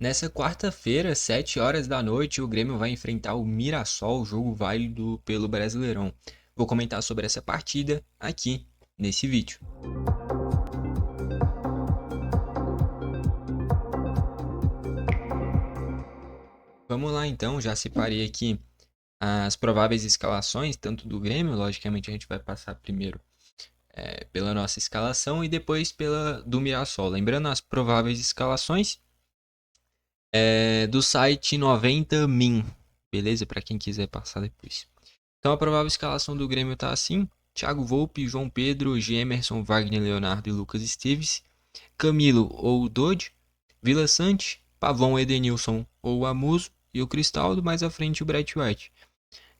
Nessa quarta-feira, 7 horas da noite, o Grêmio vai enfrentar o Mirassol, jogo válido pelo Brasileirão. Vou comentar sobre essa partida aqui nesse vídeo. Vamos lá então, já separei aqui as prováveis escalações, tanto do Grêmio, logicamente a gente vai passar primeiro pela nossa escalação e depois pela do Mirassol. Lembrando as prováveis escalações do site 90min, beleza? Para quem quiser passar depois. Então a provável escalação do Grêmio tá assim: Thiago Volpe, João Pedro, Gemerson, Wagner Leonardo e Lucas Esteves, Camilo ou Dodge, Vila Sante, Pavão, Edenilson ou Amuso e o Cristaldo, mais à frente o Bright White.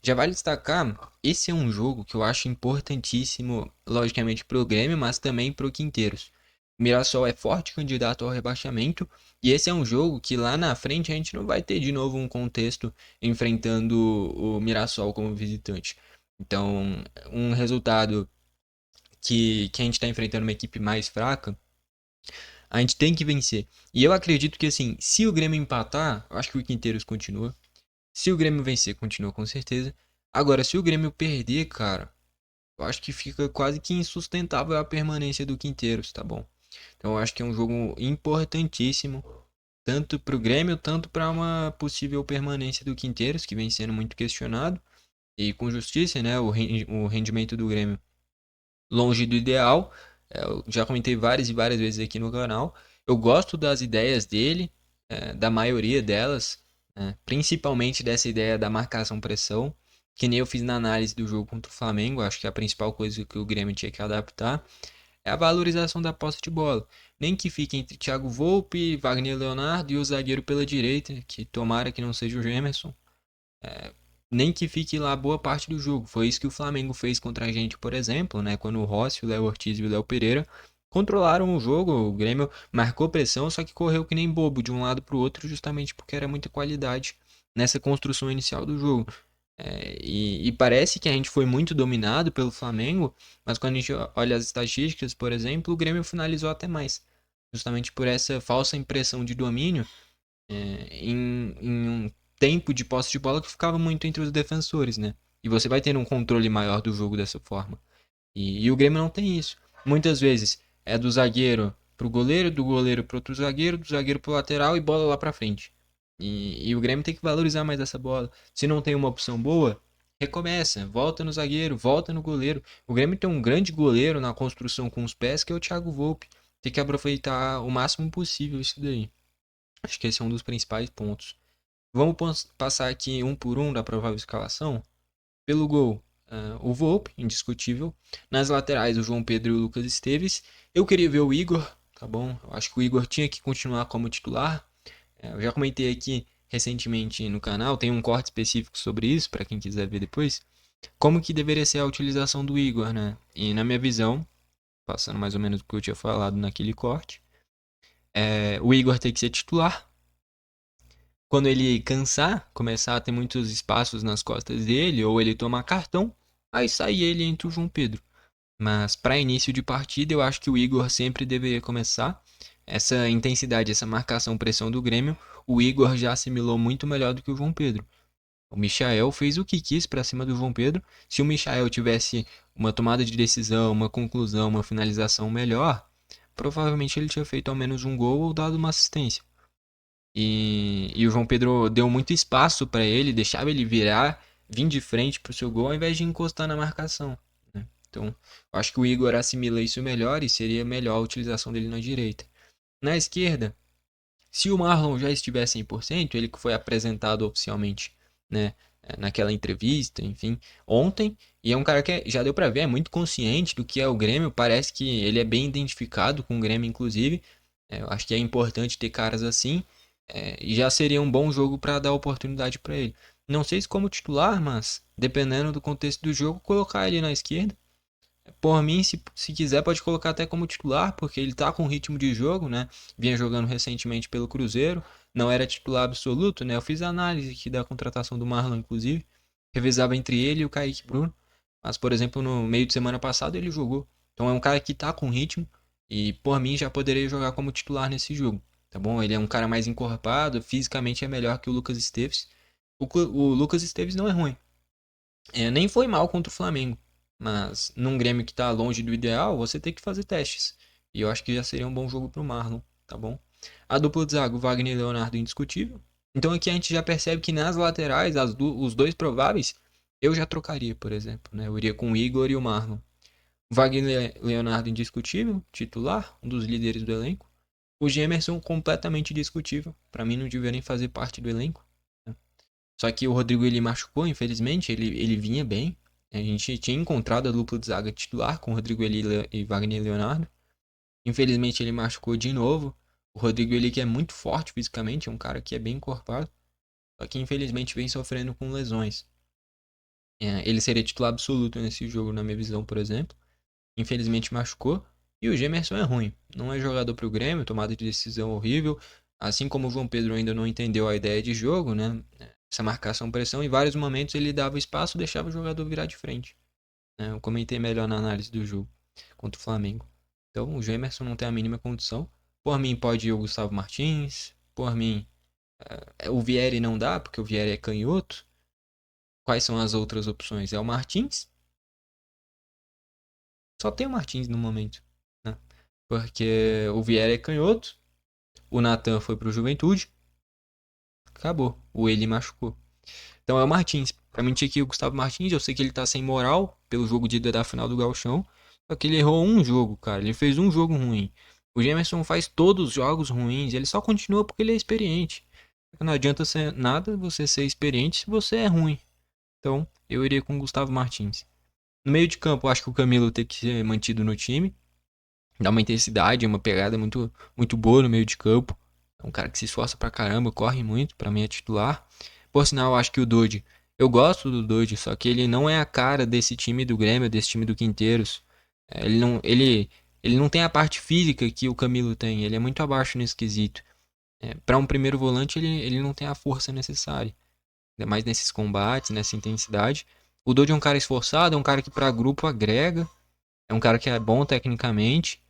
Já vale destacar, esse é um jogo que eu acho importantíssimo, logicamente para o Grêmio, mas também para o Quinteiros. O Mirassol é forte candidato ao rebaixamento e esse é um jogo que lá na frente a gente não vai ter de novo um contexto enfrentando o Mirassol como visitante. Então, um resultado que a gente está enfrentando uma equipe mais fraca, a gente tem que vencer. E eu acredito que assim, se o Grêmio empatar, eu acho que o Quinteiros continua. Se o Grêmio vencer, continua com certeza. Agora, se o Grêmio perder, cara, eu acho que fica quase que insustentável a permanência do Quinteiros, tá bom? Então eu acho que é um jogo importantíssimo, tanto para o Grêmio, tanto para uma possível permanência do Quinteiros, que vem sendo muito questionado, e com justiça, né? O rendimento do Grêmio longe do ideal. Eu já comentei várias e várias vezes aqui no canal. Eu gosto das ideias dele, da maioria delas, né? Principalmente dessa ideia da marcação-pressão, que nem eu fiz na análise do jogo contra o Flamengo. Acho que a principal coisa que o Grêmio tinha que adaptar é a valorização da posse de bola. Nem que fique entre Thiago Volpe, Wagner Leonardo e o zagueiro pela direita, que tomara que não seja o Gemerson. Nem que fique lá boa parte do jogo. Foi isso que o Flamengo fez contra a gente, por exemplo, né? Quando o Rossi, o Léo Ortiz e o Léo Pereira controlaram o jogo. O Grêmio marcou pressão, só que correu que nem bobo de um lado para o outro, justamente porque era muita qualidade nessa construção inicial do jogo. E parece que a gente foi muito dominado pelo Flamengo, mas quando a gente olha as estatísticas, por exemplo, o Grêmio finalizou até mais. Justamente por essa falsa impressão de domínio em um tempo de posse de bola que ficava muito entre os defensores, né? E você vai ter um controle maior do jogo dessa forma. E o Grêmio não tem isso. Muitas vezes é do zagueiro pro goleiro, do goleiro pro outro zagueiro, do zagueiro pro lateral e bola lá pra frente. E o Grêmio tem que valorizar mais essa bola. Se não tem uma opção boa, recomeça, volta no zagueiro, volta no goleiro. O Grêmio tem um grande goleiro na construção com os pés, que é o Thiago Volpe. Tem que aproveitar o máximo possível isso daí. Acho que esse é um dos principais pontos. Vamos passar aqui um por um da provável escalação. Pelo gol, o Volpe, indiscutível. Nas laterais, o João Pedro e o Lucas Esteves. Eu queria ver o Igor, tá bom? Eu acho que o Igor tinha que continuar como titular. Eu já comentei aqui recentemente no canal, tem um corte específico sobre isso, para quem quiser ver depois. Como que deveria ser a utilização do Igor, né? E na minha visão, passando mais ou menos o que eu tinha falado naquele corte, o Igor tem que ser titular. Quando ele cansar, começar a ter muitos espaços nas costas dele, ou ele tomar cartão, aí sai ele entre o João Pedro. Mas para início de partida, eu acho que o Igor sempre deveria começar. Essa intensidade, essa marcação, pressão do Grêmio, o Igor já assimilou muito melhor do que o João Pedro. O Michael fez o que quis para cima do João Pedro. Se o Michael tivesse uma tomada de decisão, uma conclusão, uma finalização melhor, provavelmente ele tinha feito ao menos um gol ou dado uma assistência. E o João Pedro deu muito espaço para ele, deixava ele virar, vir de frente para o seu gol, ao invés de encostar na marcação, né? Então, eu acho que o Igor assimila isso melhor e seria melhor a utilização dele na direita. Na esquerda, se o Marlon já estiver 100%, ele que foi apresentado oficialmente, né, naquela entrevista, enfim, ontem, e é um cara que já deu para ver, é muito consciente do que é o Grêmio, parece que ele é bem identificado com o Grêmio, inclusive. Eu acho que é importante ter caras assim, e já seria um bom jogo para dar oportunidade para ele. Não sei se como titular, mas dependendo do contexto do jogo, colocar ele na esquerda. Por mim, se quiser, pode colocar até como titular, porque ele tá com ritmo de jogo, né? Vinha jogando recentemente pelo Cruzeiro, não era titular absoluto, né? Eu fiz a análise aqui da contratação do Marlon, inclusive, revezava entre ele e o Kaique Bruno, mas, por exemplo, no meio de semana passado ele jogou. Então é um cara que tá com ritmo e, por mim, já poderia jogar como titular nesse jogo. tá bom? Ele é um cara mais encorpado, fisicamente é melhor que o Lucas Esteves. O Lucas Esteves não é ruim. Nem foi mal contra o Flamengo. Mas num Grêmio que tá longe do ideal, você tem que fazer testes. E eu acho que já seria um bom jogo pro Marlon, tá bom? A dupla de zaga, o Wagner e Leonardo, indiscutível. Então aqui a gente já percebe que nas laterais, os dois prováveis, eu já trocaria, por exemplo. Né? Eu iria com o Igor e o Marlon. Wagner Leonardo, indiscutível, titular, um dos líderes do elenco. O Gemerson, completamente discutível. Para mim, não deveria nem fazer parte do elenco. Né? Só que o Rodrigo ele machucou, infelizmente. Ele vinha bem. A gente tinha encontrado a dupla de zaga titular com o Rodrigo Eli e Wagner Leonardo. Infelizmente, ele machucou de novo. O Rodrigo Eli, que é muito forte fisicamente, é um cara que é bem encorpado. Só que infelizmente vem sofrendo com lesões. Ele seria titular absoluto nesse jogo, na minha visão, por exemplo. Infelizmente machucou. E o Gemerson é ruim. Não é jogador para o Grêmio, tomada de decisão horrível. Assim como o João Pedro ainda não entendeu a ideia de jogo, né? Essa marcação-pressão, em vários momentos ele dava espaço e deixava o jogador virar de frente. Né? Eu comentei melhor na análise do jogo contra o Flamengo. Então o Gemerson não tem a mínima condição. Por mim pode ir o Gustavo Martins. Por mim, o Vieri não dá, porque o Vieri é canhoto. Quais são as outras opções? É o Martins. Só tem o Martins no momento. Né? Porque o Vieri é canhoto. O Natan foi pro Juventude. Acabou. O ele machucou. Então é o Martins. Pra mim tinha que ir o Gustavo Martins. Eu sei que ele tá sem moral pelo jogo de ida da final do Gauchão. Só que ele errou um jogo, cara. Ele fez um jogo ruim. O Gemerson faz todos os jogos ruins. Ele só continua porque ele é experiente. Não adianta nada você ser experiente se você é ruim. Então eu iria com o Gustavo Martins. No meio de campo, eu acho que o Camilo tem que ser mantido no time. Dá uma intensidade, uma pegada muito boa no meio de campo. É um cara que se esforça pra caramba, corre muito, pra mim é titular. Por sinal, eu acho que o Dodge, eu gosto do Dodge, só que ele não é a cara desse time do Grêmio, desse time do Quinteiros. Ele não tem a parte física que o Camilo tem, ele é muito abaixo nesse quesito. Para um primeiro volante, ele não tem a força necessária, ainda mais nesses combates, nessa intensidade. O Dodge é um cara esforçado, é um cara que para grupo agrega, é um cara que é bom tecnicamente,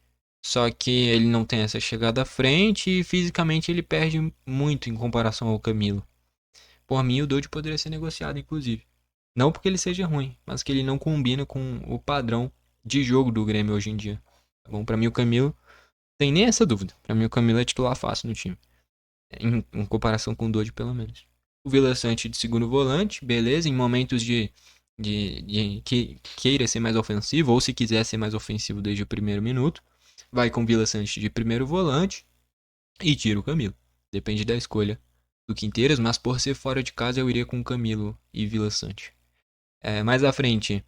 só que ele não tem essa chegada à frente e fisicamente ele perde muito em comparação ao Camilo. Por mim, o Dodge poderia ser negociado, inclusive. Não porque ele seja ruim, mas que ele não combina com o padrão de jogo do Grêmio hoje em dia. Tá bom? Pra mim, o Camilo, tem nem essa dúvida. Pra mim, o Camilo é titular fácil no time. Em comparação com o Dodge, pelo menos. O Vila Sante de segundo volante, beleza. Em momentos de que queira ser mais ofensivo, ou se quiser ser mais ofensivo desde o primeiro minuto, vai com o Vila Sante de primeiro volante e tira o Camilo. Depende da escolha do Quinteiras, mas por ser fora de casa eu iria com Camilo e Vila Sante. Mais à frente,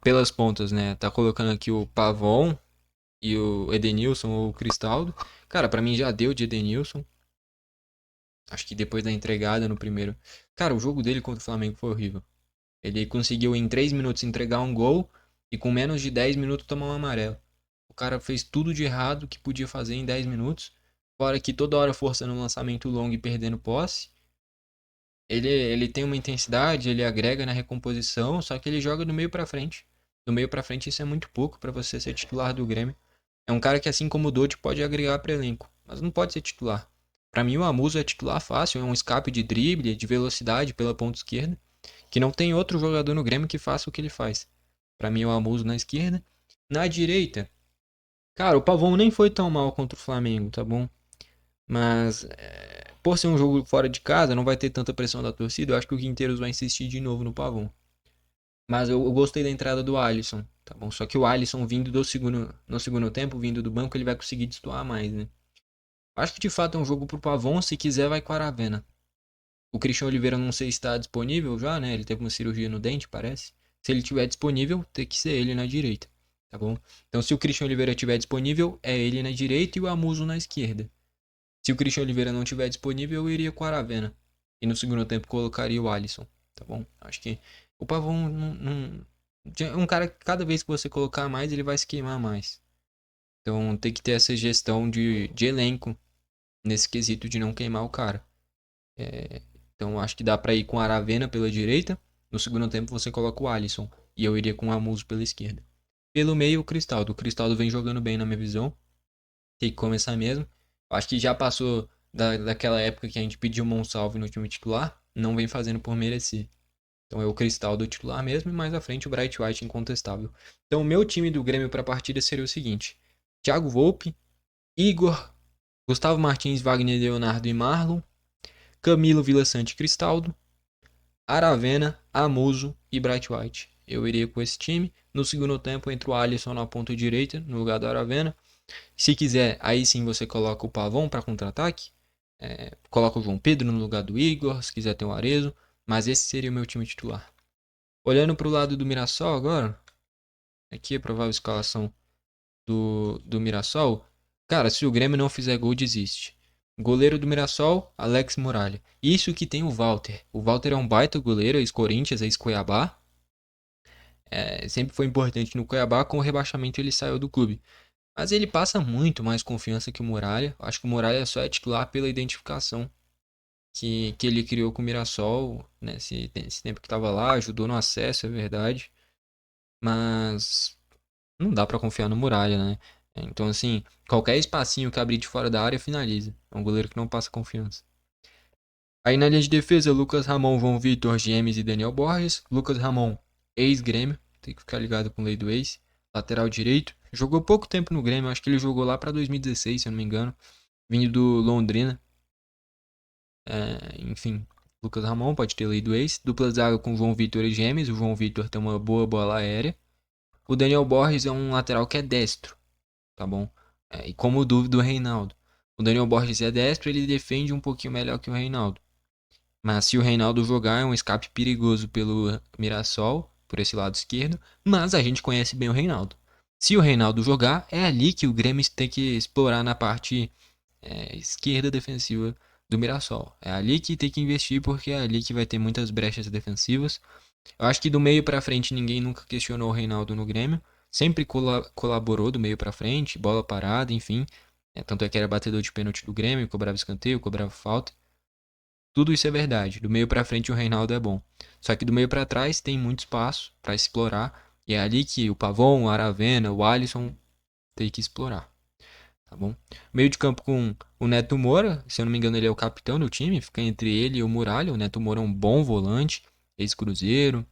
pelas pontas, né? Tá colocando aqui o Pavon e o Edenilson ou o Cristaldo. Cara, pra mim já deu de Edenilson. Acho que depois da entregada no primeiro. Cara, o jogo dele contra o Flamengo foi horrível. Ele conseguiu em 3 minutos entregar um gol e com menos de 10 minutos tomar um amarelo. O cara fez tudo de errado que podia fazer em 10 minutos. Fora que toda hora forçando um lançamento longo e perdendo posse. Ele tem uma intensidade, ele agrega na recomposição, só que ele joga do meio pra frente. Do meio pra frente isso é muito pouco pra você ser titular do Grêmio. É um cara que assim como o Dodge pode agregar para elenco, mas não pode ser titular. Pra mim o Amuso é titular fácil, é um escape de drible, de velocidade pela ponta esquerda, que não tem outro jogador no Grêmio que faça o que ele faz. Pra mim o Amuso na esquerda. Na direita, cara, o Pavão nem foi tão mal contra o Flamengo, tá bom? Mas por ser um jogo fora de casa, não vai ter tanta pressão da torcida. Eu acho que o Quinteiros vai insistir de novo no Pavão. Mas eu gostei da entrada do Alisson, tá bom? Só que o Alisson vindo no segundo tempo, vindo do banco, ele vai conseguir destoar mais, né? Acho que de fato é um jogo pro Pavon, se quiser vai com a Aravena. O Christian Oliveira não sei se está disponível já, né? Ele teve uma cirurgia no dente, parece. Se ele tiver disponível, tem que ser ele na direita, tá bom? Então se o Christian Oliveira tiver disponível, é ele na direita e o Amuso na esquerda. Se o Christian Oliveira não tiver disponível, eu iria com a Aravena. E no segundo tempo colocaria o Alisson, tá bom? Acho que o Pavon não. É um cara que cada vez que você colocar mais, ele vai se queimar mais. Então tem que ter essa gestão de elenco nesse quesito de não queimar o cara. Então acho que dá pra ir com a Aravena pela direita. No segundo tempo você coloca o Alisson. E eu iria com o Amuso pela esquerda. Pelo meio, o Cristaldo. O Cristaldo vem jogando bem na minha visão. Tem que começar mesmo. Acho que já passou daquela época que a gente pediu Monsalve no time titular, não vem fazendo por merecer. Então é o Cristal do titular mesmo e mais à frente o Bright White incontestável. Então o meu time do Grêmio para a partida seria o seguinte: Thiago Volpe, Igor, Gustavo Martins, Wagner Leonardo e Marlon, Camilo Villasante Cristaldo, Aravena, Amuso e Bright White. Eu iria com esse time. No segundo tempo entra o Alisson na ponta direita, no lugar do Aravena. Se quiser, aí sim você coloca o Pavão para contra-ataque. Coloca o João Pedro no lugar do Igor, se quiser ter o Arezo. Mas esse seria o meu time titular. Olhando para o lado do Mirassol agora, aqui a provável escalação do Mirassol. Cara, se o Grêmio não fizer gol, desiste. Goleiro do Mirassol, Alex Muralha. Isso que tem o Walter. O Walter é um baita goleiro, ex-Corinthians, ex-Cuiabá. Sempre foi importante no Cuiabá, com o rebaixamento ele saiu do clube. Mas ele passa muito mais confiança que o Muralha. Acho que o Muralha só é titular pela identificação que ele criou com o Mirassol, né? Esse tempo que estava lá, ajudou no acesso, é verdade. Mas não dá pra confiar no Muralha, né? Então, assim, qualquer espacinho que abrir de fora da área, finaliza. É um goleiro que não passa confiança. Aí na linha de defesa, Lucas Ramon, João Vitor, Gemes e Daniel Borges. Lucas Ramon, ex-Grêmio, tem que ficar ligado com o lei do ex. Lateral direito, jogou pouco tempo no Grêmio, acho que ele jogou lá pra 2016, se eu não me engano. Vindo do Londrina. Enfim, Lucas Ramon pode ter lei do ex. Dupla zaga com João Vitor e Gemes. O João Vitor tem uma boa bola aérea. O Daniel Borges é um lateral que é destro, tá bom? E como dúvida do Reinaldo. O Daniel Borges é destro, ele defende um pouquinho melhor que o Reinaldo. Mas se o Reinaldo jogar, é um escape perigoso pelo Mirassol, por esse lado esquerdo. Mas a gente conhece bem o Reinaldo. Se o Reinaldo jogar, é ali que o Grêmio tem que explorar na parte esquerda defensiva do Mirassol. É ali que tem que investir, porque é ali que vai ter muitas brechas defensivas. Eu acho que do meio pra frente ninguém nunca questionou o Reinaldo no Grêmio. Sempre colaborou do meio pra frente, bola parada, enfim. Tanto é que era batedor de pênalti do Grêmio, cobrava escanteio, cobrava falta. Tudo isso é verdade. Do meio pra frente o Reinaldo é bom. Só que do meio pra trás tem muito espaço pra explorar. E é ali que o Pavon, o Aravena, o Alisson tem que explorar. Tá bom? Meio de campo com o Neto Moura. Se eu não me engano, ele é o capitão do time. Fica entre ele e o Muralha. O Neto Moura é um bom volante. Ex-Cruzeiro,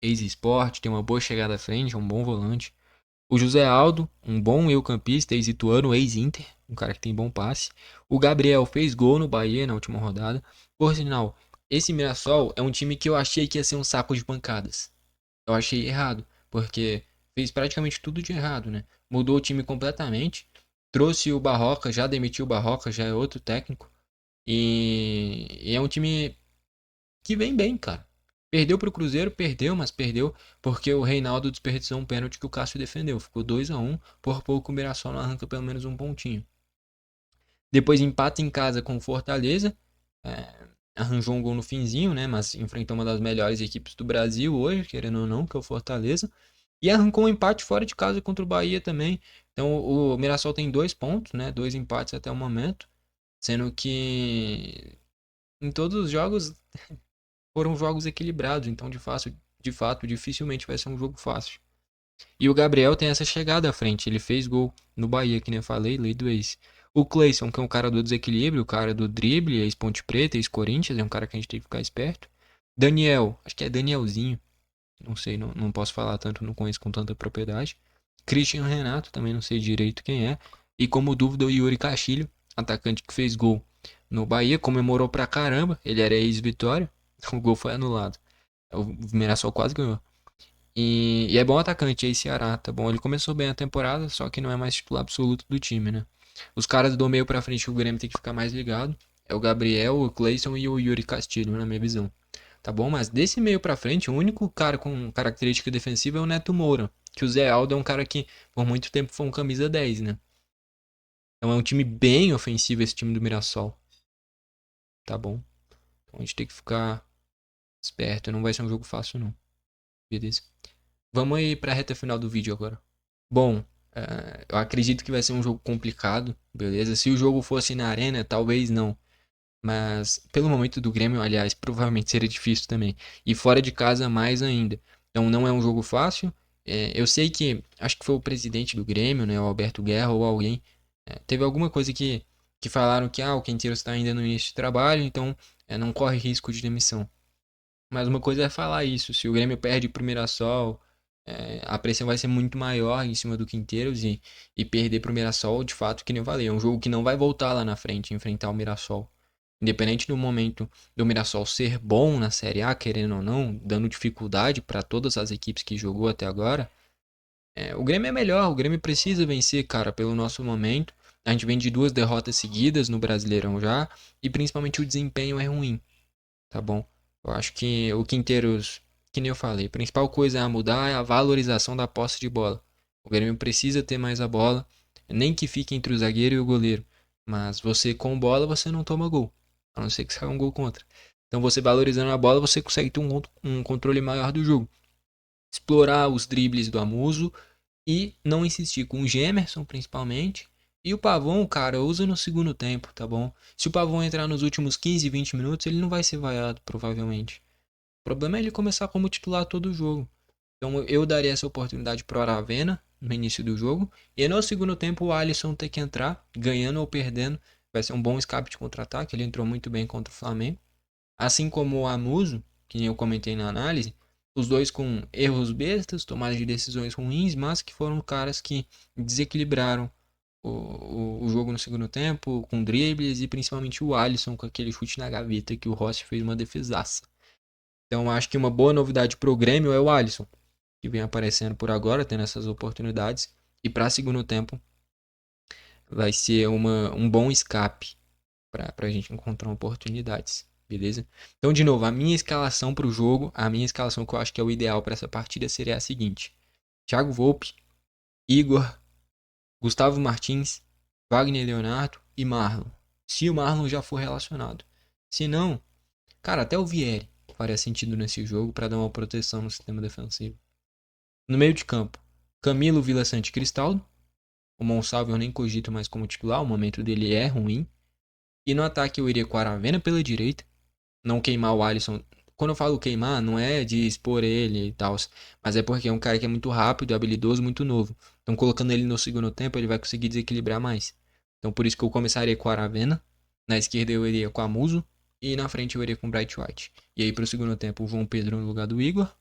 ex-Sport. Tem uma boa chegada à frente. É um bom volante. O José Aldo, um bom meio-campista, ex-Ituano, ex-Inter, um cara que tem bom passe. O Gabriel fez gol no Bahia na última rodada. Por sinal, esse Mirassol é um time que eu achei que ia ser um saco de pancadas. Eu achei errado, porque fez praticamente tudo de errado, né? Mudou o time completamente. Trouxe o Barroca, já demitiu o Barroca, já é outro técnico. E é um time que vem bem, cara. Perdeu pro Cruzeiro, perdeu, mas perdeu porque o Reinaldo desperdiçou um pênalti que o Cássio defendeu. Ficou 2-1, por pouco o Mirassol não arranca pelo menos um pontinho. Depois empata em casa com o Fortaleza. é, Arranjou um gol no finzinho, né? Mas enfrentou uma das melhores equipes do Brasil hoje, querendo ou não, que é o Fortaleza. E arrancou um empate fora de casa contra o Bahia também. Então o Mirassol tem 2 pontos, né? 2 empates até o momento. Sendo que em todos os jogos foram jogos equilibrados, então de fato, dificilmente vai ser um jogo fácil. E o Gabriel tem essa chegada à frente, ele fez gol no Bahia, que nem eu falei, lei do ex. O Cleison, que é um cara do desequilíbrio, o cara do drible, ex-Ponte Preta, ex-Corinthians, é um cara que a gente tem que ficar esperto. Daniel, acho que é Danielzinho, não sei, não posso falar tanto, não conheço com tanta propriedade. Christian Renato, também não sei direito quem é. E como dúvida, o Yuri Castilho, atacante que fez gol no Bahia, comemorou pra caramba, ele era ex-Vitória, o gol foi anulado. O Mirassol quase ganhou. E é bom atacante aí, Ceará, tá bom? Ele começou bem a temporada, só que não é mais titular absoluto do time, né? Os caras do meio pra frente que o Grêmio tem que ficar mais ligado é o Gabriel, o Cleison e o Yuri Castilho, na minha visão. Tá bom? Mas desse meio pra frente, o único cara com característica defensiva é o Neto Moura. Que o Zé Aldo é um cara que por muito tempo foi um camisa 10, né? Então é um time bem ofensivo esse time do Mirassol. Tá bom? Então a gente tem que ficar esperto. Não vai ser um jogo fácil, não. Beleza? Vamos aí pra reta final do vídeo agora. Bom, eu acredito que vai ser um jogo complicado, beleza? Se o jogo fosse na arena, talvez não. Mas pelo momento do Grêmio, aliás, provavelmente seria difícil também. E fora de casa, mais ainda. Então não é um jogo fácil. Eu sei que, acho que foi o presidente do Grêmio, né, o Alberto Guerra ou alguém, teve alguma coisa que que falaram que o Quinteiros está ainda no início de trabalho, então não corre risco de demissão. Mas uma coisa é falar isso, se o Grêmio perde pro Mirassol, a pressão vai ser muito maior em cima do Quinteiros e perder pro Mirassol, de fato, que nem eu falei, é um jogo que não vai voltar lá na frente, enfrentar o Mirassol. Independente do momento do Mirassol ser bom na Série A, querendo ou não, dando dificuldade para todas as equipes que jogou até agora, o Grêmio é melhor, o Grêmio precisa vencer, cara, pelo nosso momento. A gente vem de 2 derrotas seguidas no Brasileirão já, e principalmente o desempenho é ruim, tá bom? Eu acho que o Quinteiros, que nem eu falei, a principal coisa a mudar é a valorização da posse de bola. O Grêmio precisa ter mais a bola, nem que fique entre o zagueiro e o goleiro. Mas você com bola, você não toma gol, a não ser que saia um gol contra. Então você valorizando a bola, você consegue ter um controle maior do jogo. Explorar os dribles do Amuso e não insistir com o Gemerson, principalmente. E o Pavão, cara, usa no segundo tempo, tá bom? Se o Pavão entrar nos últimos 15, 20 minutos, ele não vai ser vaiado, provavelmente. O problema é ele começar como titular todo o jogo. Então eu daria essa oportunidade pro Aravena no início do jogo. E no segundo tempo o Alisson ter que entrar, ganhando ou perdendo. Vai ser um bom escape de contra-ataque. Ele entrou muito bem contra o Flamengo. Assim como o Amuso, que eu comentei na análise, os dois com erros bestas, tomadas de decisões ruins, mas que foram caras que desequilibraram o jogo no segundo tempo, com dribles, e principalmente o Alisson com aquele chute na gaveta que o Rossi fez uma defesaça. Então acho que uma boa novidade pro Grêmio é o Alisson, que vem aparecendo por agora, tendo essas oportunidades, e para segundo tempo vai ser um bom escape para a gente encontrar oportunidades, beleza? Então, de novo, a minha escalação para o jogo, a minha escalação que eu acho que é o ideal para essa partida seria a seguinte: Thiago Volpe, Igor, Gustavo Martins, Wagner Leonardo e Marlon. Se o Marlon já for relacionado. Se não, cara, até o Vieri faria sentido nesse jogo para dar uma proteção no sistema defensivo. No meio de campo, Camilo, Vila Sante e Cristaldo. O Monsalvo eu nem cogito mais como titular, o momento dele é ruim. E no ataque eu iria com a Aravena pela direita, não queimar o Alisson. Quando eu falo queimar, não é de expor ele e tal, mas é porque é um cara que é muito rápido, habilidoso, muito novo. Então, colocando ele no segundo tempo, ele vai conseguir desequilibrar mais. Então, por isso que eu começaria com a Aravena. Na esquerda eu iria com a Muso. E na frente eu iria com o Bright White. E aí, pro segundo tempo, o João Pedro no lugar do Igor.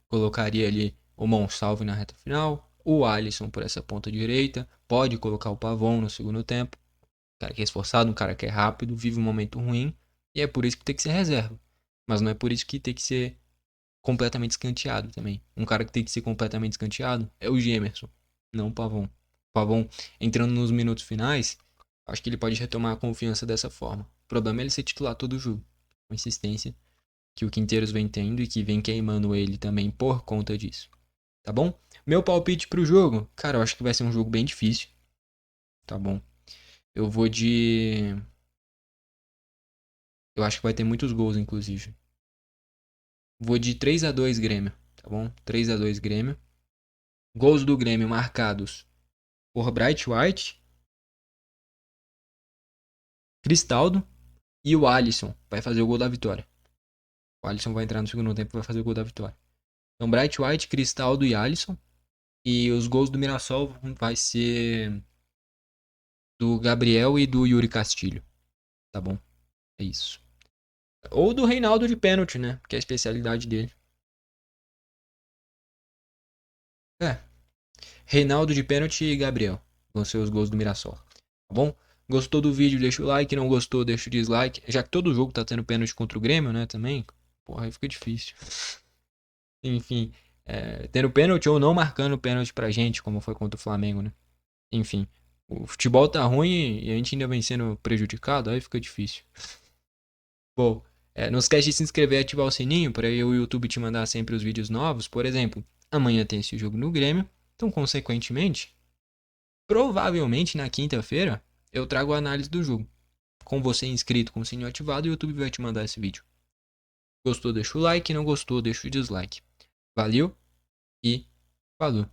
Colocaria ali o Monsalve na reta final. O Alisson por essa ponta direita. Pode colocar o Pavão no segundo tempo. Um cara que é esforçado, um cara que é rápido, vive um momento ruim. E é por isso que tem que ser reserva. Mas não é por isso que tem que ser completamente escanteado também. Um cara que tem que ser completamente escanteado é o Gemerson, não o Pavão. O Pavão entrando nos minutos finais, acho que ele pode retomar a confiança dessa forma. O problema é ele ser titular todo o jogo. Com insistência que o Quinteiros vem tendo e que vem queimando ele também por conta disso. Tá bom? Meu palpite pro jogo, cara, eu acho que vai ser um jogo bem difícil. Tá bom? Eu vou de. Eu acho que vai ter muitos gols, inclusive. Vou de 3-2 Grêmio, tá bom? 3-2 Grêmio. Gols do Grêmio marcados por Bright White, Cristaldo e o Alisson vai fazer o gol da vitória. O Alisson vai entrar no segundo tempo e vai fazer o gol da vitória. Então, Bright White, Cristaldo e Alisson. E os gols do Mirassol vai ser do Gabriel e do Yuri Castilho. Tá bom? É isso. Ou do Reinaldo de pênalti, né? Que é a especialidade dele. É. Reinaldo de pênalti e Gabriel vão ser os gols do Mirassol. Tá bom? Gostou do vídeo, deixa o like. Não gostou, deixa o dislike. Já que todo jogo tá tendo pênalti contra o Grêmio, né? Também. Porra, aí fica difícil. Enfim, tendo pênalti ou não marcando pênalti pra gente, como foi contra o Flamengo, né? Enfim, o futebol tá ruim e a gente ainda vem sendo prejudicado, aí fica difícil. Bom, não esquece de se inscrever e ativar o sininho para o YouTube te mandar sempre os vídeos novos. Por exemplo, amanhã tem esse jogo no Grêmio, então, consequentemente, provavelmente na quinta-feira eu trago a análise do jogo. Com você inscrito com o sininho ativado, o YouTube vai te mandar esse vídeo. Gostou, deixa o like, não gostou, deixa o dislike. Valeu e falou!